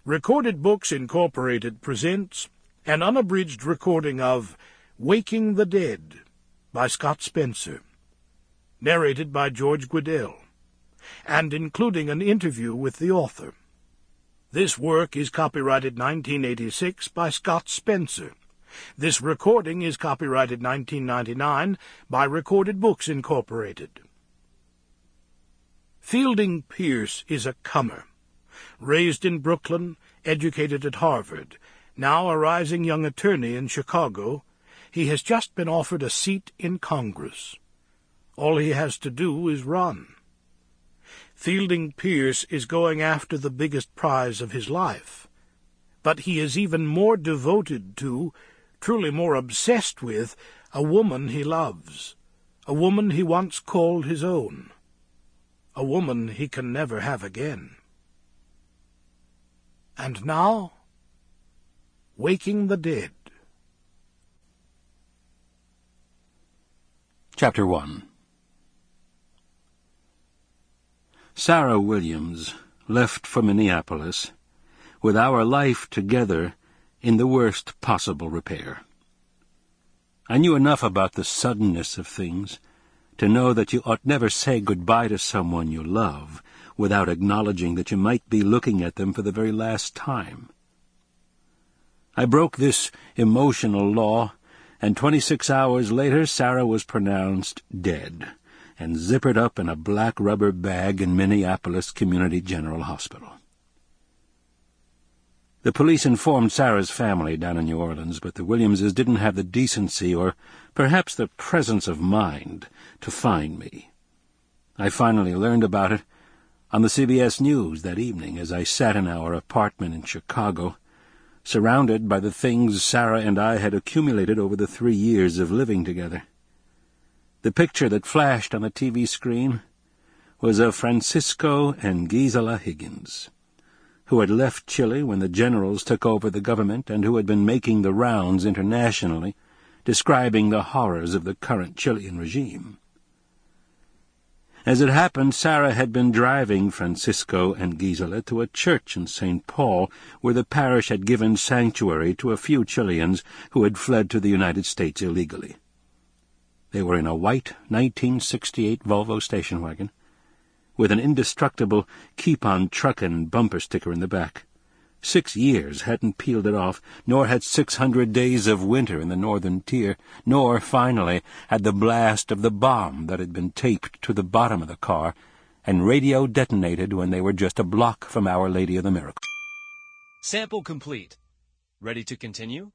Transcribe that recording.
Recorded Books Incorporated presents an unabridged recording of Waking the Dead by Scott Spencer, narrated by George Guidall, and including an interview with the author. This work is copyrighted 1986 by Scott Spencer. This recording is copyrighted 1999 by Recorded Books Incorporated. Fielding Pierce is a comer. Raised in Brooklyn, educated at Harvard, now a rising young attorney in Chicago, he has just been offered a seat in Congress. All he has to do is run. Fielding Pierce is going after the biggest prize of his life, but he is even more devoted to, truly more obsessed with, a woman he loves, a woman he once called his own, a woman he can never have again. And now, Waking the Dead. Chapter 1. Sarah Williams left for Minneapolis with our life together in the worst possible repair. I knew enough about the suddenness of things to know that you ought never say goodbye to someone you love without acknowledging that you might be looking at them for the very last time. I broke this emotional law, and 26 hours later Sarah was pronounced dead and zippered up in a black rubber bag in Minneapolis Community General Hospital. The police informed Sarah's family down in New Orleans, but the Williamses didn't have the decency or perhaps the presence of mind to find me. I finally learned about it on the CBS News that evening as I sat in our apartment in Chicago, surrounded by the things Sarah and I had accumulated over the 3 years of living together. The picture that flashed on the TV screen was of Francisco and Gisela Higgins, who had left Chile when the generals took over the government and who had been making the rounds internationally, describing the horrors of the current Chilean regime. As it happened, Sarah had been driving Francisco and Gisela to a church in St. Paul, where the parish had given sanctuary to a few Chileans who had fled to the United States illegally. They were in a white 1968 Volvo station wagon, with an indestructible Keep on Truckin' bumper sticker in the back. 6 years hadn't peeled it off, nor had 600 days of winter in the northern tier, nor, finally, had the blast of the bomb that had been taped to the bottom of the car and radio detonated when they were just a block from Our Lady of the Miracle. Sample complete. Ready to continue?